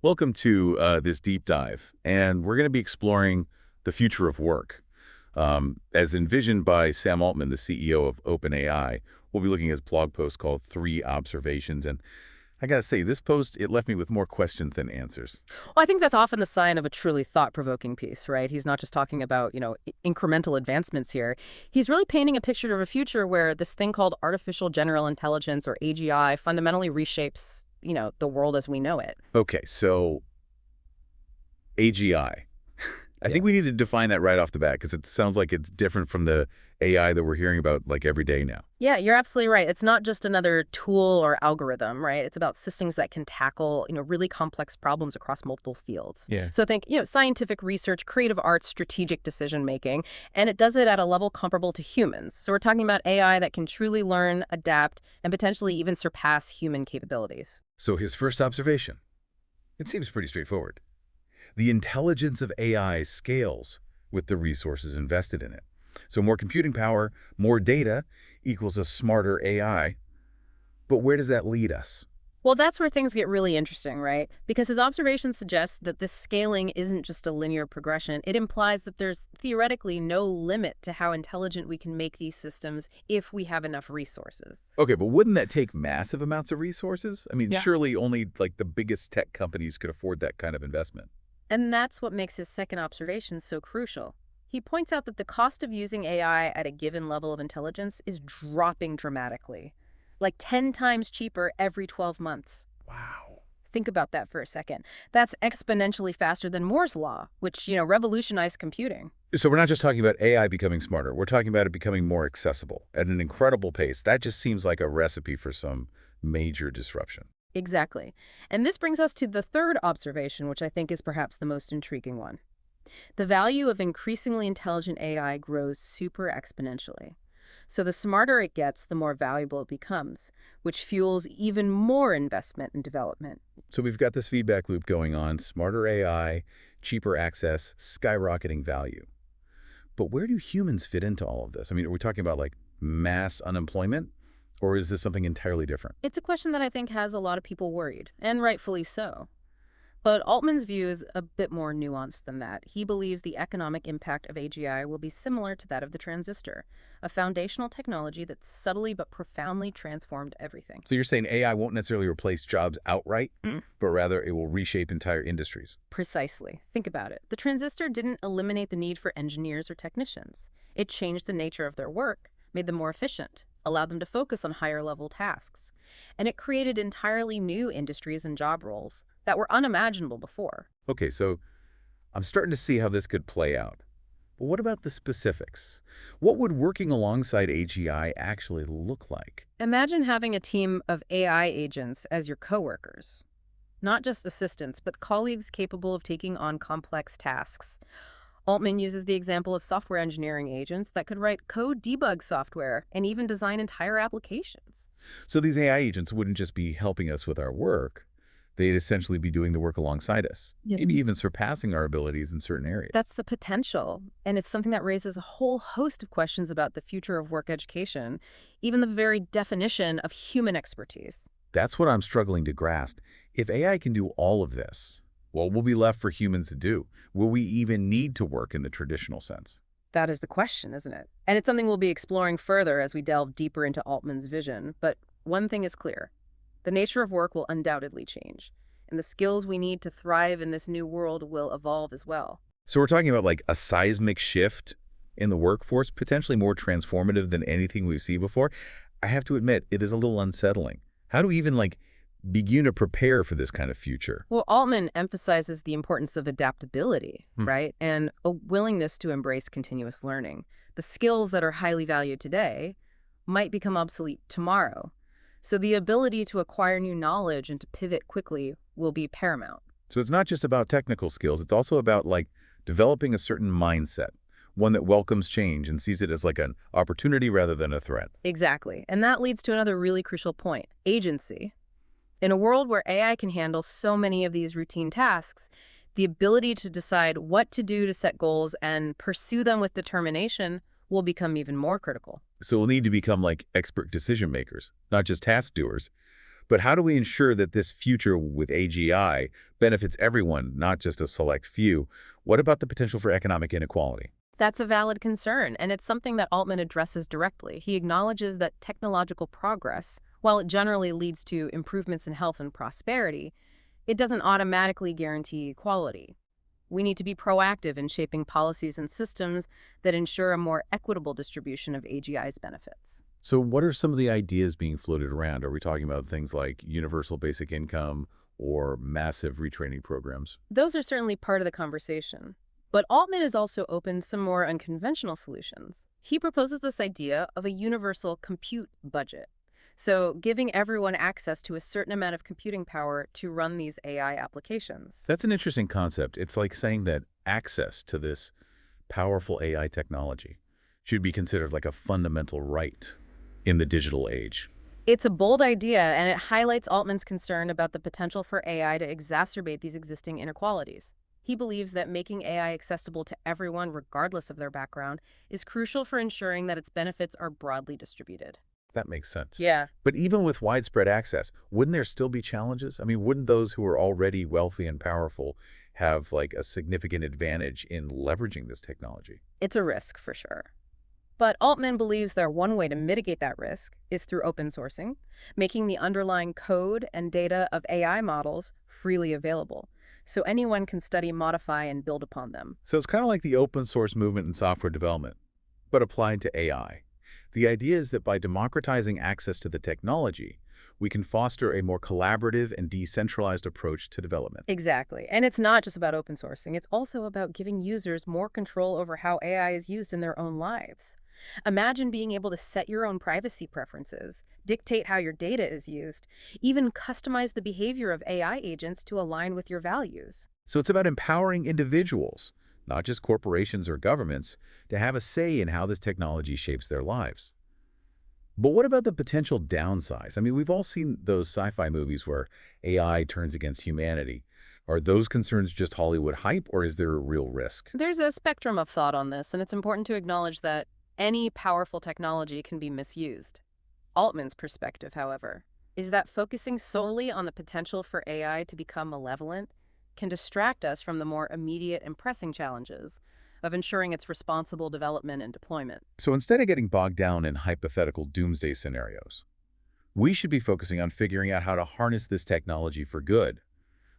Welcome to this deep dive, and we're going to be exploring the future of work. As envisioned by Sam Altman, the CEO of OpenAI, we'll be looking at his blog post called Three Observations, and I gotta say, this post, it left me with more questions than answers. Well, I think that's often the sign of a truly thought-provoking piece, right? He's not just talking about, incremental advancements here. He's really painting a picture of a future where this thing called artificial general intelligence, or AGI, fundamentally reshapes, the world as we know it. Okay, so AGI. I think we need to define that right off the bat because it sounds like it's different from the AI that we're hearing about like every day now. Yeah, you're absolutely right. It's not just another tool or algorithm, right? It's about systems that can tackle, really complex problems across multiple fields. Yeah. So think, scientific research, creative arts, strategic decision making, and it does it at a level comparable to humans. So we're talking about AI that can truly learn, adapt, and potentially even surpass human capabilities. So his first observation, it seems pretty straightforward. The intelligence of AI scales with the resources invested in it. So more computing power, more data equals a smarter AI. But where does that lead us? Well, that's where things get really interesting, right? Because his observations suggest that this scaling isn't just a linear progression. It implies that there's theoretically no limit to how intelligent we can make these systems if we have enough resources. Okay, but wouldn't that take massive amounts of resources? I mean, Yeah. surely only like the biggest tech companies could afford that kind of investment. And that's what makes his second observation so crucial. He points out that the cost of using AI at a given level of intelligence is dropping dramatically, like 10 times cheaper every 12 months. Wow. Think about that for a second. That's exponentially faster than Moore's law, which, revolutionized computing. So we're not just talking about AI becoming smarter. We're talking about it becoming more accessible at an incredible pace. That just seems like a recipe for some major disruption. Exactly. And this brings us to the third observation, which I think is perhaps the most intriguing one. The value of increasingly intelligent AI grows super exponentially. So the smarter it gets, the more valuable it becomes, which fuels even more investment and development. So we've got this feedback loop going on, smarter AI, cheaper access, skyrocketing value. But where do humans fit into all of this? I mean, are we talking about like mass unemployment, or is this something entirely different? It's a question that I think has a lot of people worried, and rightfully so. But Altman's view is a bit more nuanced than that. He believes the economic impact of AGI will be similar to that of the transistor, a foundational technology that subtly but profoundly transformed everything. So you're saying AI won't necessarily replace jobs outright, but rather it will reshape entire industries. Precisely. Think about it. The transistor didn't eliminate the need for engineers or technicians. It changed the nature of their work, made them more efficient, allowed them to focus on higher-level tasks. And it created entirely new industries and job roles that were unimaginable before. Okay, so I'm starting to see how this could play out. But what about the specifics? What would working alongside AGI actually look like? Imagine having a team of AI agents as your coworkers. Not just assistants, but colleagues capable of taking on complex tasks. Altman uses the example of software engineering agents that could write code debug software and even design entire applications. So these AI agents wouldn't just be helping us with our work. They'd essentially be doing the work alongside us, maybe even surpassing our abilities in certain areas. That's the potential, and it's something that raises a whole host of questions about the future of work education, even the very definition of human expertise. That's what I'm struggling to grasp. If AI can do all of this, what will be left for humans to do? Will we even need to work in the traditional sense? That is the question, isn't it? And it's something we'll be exploring further as we delve deeper into Altman's vision. But one thing is clear. The nature of work will undoubtedly change, and the skills we need to thrive in this new world will evolve as well. So we're talking about like a seismic shift in the workforce, potentially more transformative than anything we've seen before. I have to admit, it is a little unsettling. How do we even begin to prepare for this kind of future? Well, Altman emphasizes the importance of adaptability, right? And a willingness to embrace continuous learning. The skills that are highly valued today might become obsolete tomorrow. So the ability to acquire new knowledge and to pivot quickly will be paramount. So it's not just about technical skills. It's also about developing a certain mindset, one that welcomes change and sees it as like an opportunity rather than a threat. Exactly. And that leads to another really crucial point, agency. In a world where AI can handle so many of these routine tasks, the ability to decide what to do to set goals and pursue them with determination will become even more critical. So we'll need to become like expert decision makers, not just task doers, But how do we ensure that this future with AGI benefits everyone, not just a select few? What about the potential for economic inequality? That's a valid concern, and it's something that Altman addresses directly. He acknowledges that technological progress, while it generally leads to improvements in health and prosperity, it doesn't automatically guarantee equality. We need to be proactive in shaping policies and systems that ensure a more equitable distribution of AGI's benefits. So what are some of the ideas being floated around? Are we talking about things like universal basic income or massive retraining programs? Those are certainly part of the conversation. But Altman has also opened some more unconventional solutions. He proposes this idea of a universal compute budget. So, giving everyone access to a certain amount of computing power to run these AI applications. That's an interesting concept. It's like saying that access to this powerful AI technology should be considered like a fundamental right in the digital age. It's a bold idea, and it highlights Altman's concern about the potential for AI to exacerbate these existing inequalities. He believes that making AI accessible to everyone, regardless of their background, is crucial for ensuring that its benefits are broadly distributed. That makes sense. Yeah. But even with widespread access, wouldn't there still be challenges? I mean, wouldn't those who are already wealthy and powerful have like a significant advantage in leveraging this technology? It's a risk, for sure. But Altman believes that one way to mitigate that risk is through open sourcing, making the underlying code and data of AI models freely available, so anyone can study, modify, and build upon them. So it's kind of like the open source movement in software development, but applied to AI. The idea is that by democratizing access to the technology, we can foster a more collaborative and decentralized approach to development. Exactly. And it's not just about open sourcing. It's also about giving users more control over how AI is used in their own lives. Imagine being able to set your own privacy preferences, dictate how your data is used, even customize the behavior of AI agents to align with your values. So it's about empowering individuals, not just corporations or governments, to have a say in how this technology shapes their lives. But what about the potential downsides? I mean, we've all seen those sci-fi movies where AI turns against humanity. Are those concerns just Hollywood hype, or is there a real risk? There's a spectrum of thought on this, and it's important to acknowledge that any powerful technology can be misused. Altman's perspective, however, is that focusing solely on the potential for AI to become malevolent can distract us from the more immediate and pressing challenges of ensuring its responsible development and deployment. So instead of getting bogged down in hypothetical doomsday scenarios, we should be focusing on figuring out how to harness this technology for good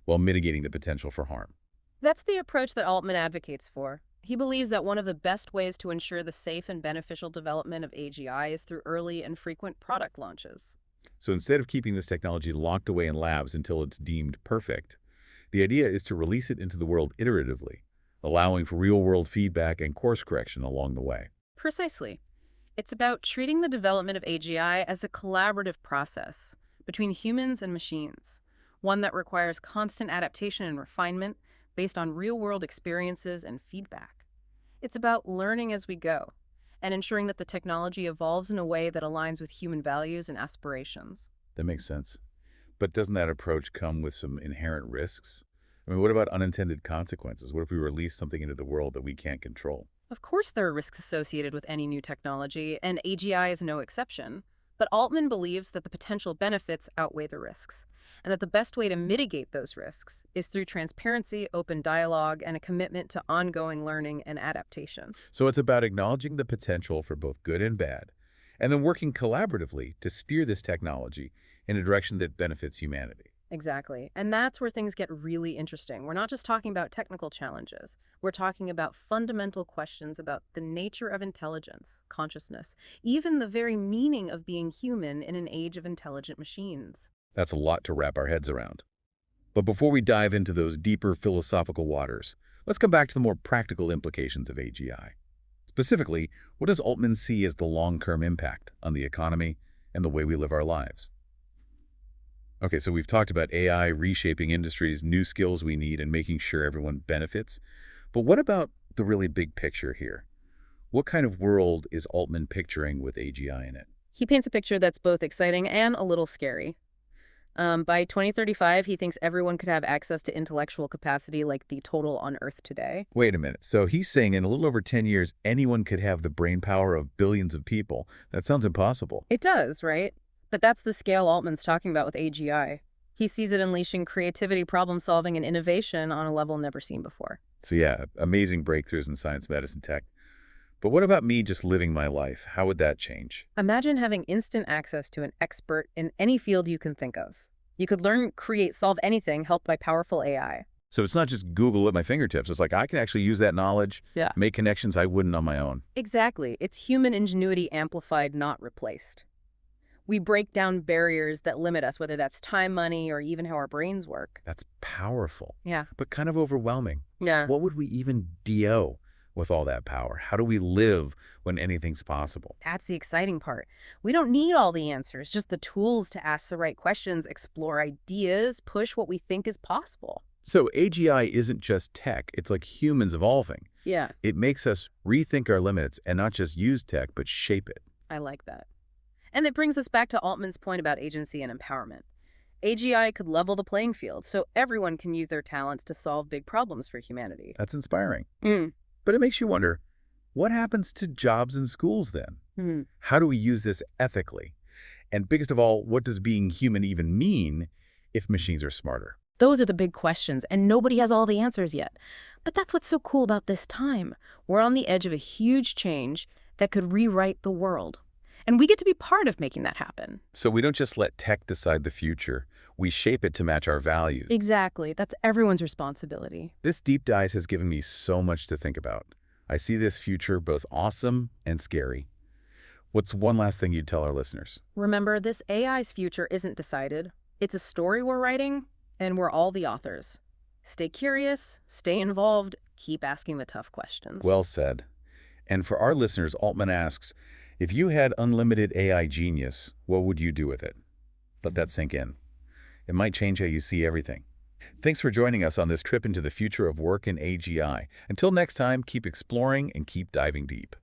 while mitigating the potential for harm. That's the approach that Altman advocates for. He believes that one of the best ways to ensure the safe and beneficial development of AGI is through early and frequent product launches. So instead of keeping this technology locked away in labs until it's deemed perfect, the idea is to release it into the world iteratively, allowing for real-world feedback and course correction along the way. Precisely. It's about treating the development of AGI as a collaborative process between humans and machines, one that requires constant adaptation and refinement based on real-world experiences and feedback. It's about learning as we go and ensuring that the technology evolves in a way that aligns with human values and aspirations. That makes sense. But doesn't that approach come with some inherent risks? I mean, what about unintended consequences? What if we release something into the world that we can't control? Of course, there are risks associated with any new technology, and AGI is no exception. But Altman believes that the potential benefits outweigh the risks, and that the best way to mitigate those risks is through transparency, open dialogue, and a commitment to ongoing learning and adaptation. So it's about acknowledging the potential for both good and bad, and then working collaboratively to steer this technology in a direction that benefits humanity. Exactly. And that's where things get really interesting. We're not just talking about technical challenges. We're talking about fundamental questions about the nature of intelligence, consciousness, even the very meaning of being human in an age of intelligent machines. That's a lot to wrap our heads around. But before we dive into those deeper philosophical waters, let's come back to the more practical implications of AGI. Specifically, what does Altman see as the long-term impact on the economy and the way we live our lives? Okay, so we've talked about AI reshaping industries, new skills we need, and making sure everyone benefits. But what about the really big picture here? What kind of world is Altman picturing with AGI in it? He paints a picture that's both exciting and a little scary. By 2035, he thinks everyone could have access to intellectual capacity like the total on Earth today. Wait a minute. So he's saying in a little over 10 years, anyone could have the brain power of billions of people. That sounds impossible. It does, right? But that's the scale Altman's talking about with AGI. He sees it unleashing creativity, problem solving, and innovation on a level never seen before. So yeah, amazing breakthroughs in science, medicine, tech. But what about me just living my life? How would that change? Imagine having instant access to an expert in any field you can think of. You could learn, create, solve anything helped by powerful AI. So it's not just Google at my fingertips. It's like I can actually use that knowledge, Yeah. make connections I wouldn't on my own. Exactly. It's human ingenuity amplified, not replaced. We break down barriers that limit us, whether that's time, money, or even how our brains work. That's powerful, Yeah. but kind of overwhelming. Yeah. What would we even do with all that power? How do we live when anything's possible? That's the exciting part. We don't need all the answers, just the tools to ask the right questions, explore ideas, push what we think is possible. So AGI isn't just tech. It's like humans evolving. Yeah. It makes us rethink our limits and not just use tech, but shape it. I like that. And it brings us back to Altman's point about agency and empowerment. AGI could level the playing field so everyone can use their talents to solve big problems for humanity. That's inspiring. Mm. But it makes you wonder, what happens to jobs in schools then? Mm. How do we use this ethically? And biggest of all, what does being human even mean if machines are smarter? Those are the big questions, and nobody has all the answers yet. But that's what's so cool about this time. We're on the edge of a huge change that could rewrite the world. And we get to be part of making that happen. So we don't just let tech decide the future. We shape it to match our values. Exactly. That's everyone's responsibility. This deep dive has given me so much to think about. I see this future both awesome and scary. What's one last thing you'd tell our listeners? Remember, this AI's future isn't decided. It's a story we're writing, and we're all the authors. Stay curious, stay involved, keep asking the tough questions. Well said. And for our listeners, Altman asks, if you had unlimited AI genius, what would you do with it? Let that sink in. It might change how you see everything. Thanks for joining us on this trip into the future of work in AGI. Until next time, keep exploring and keep diving deep.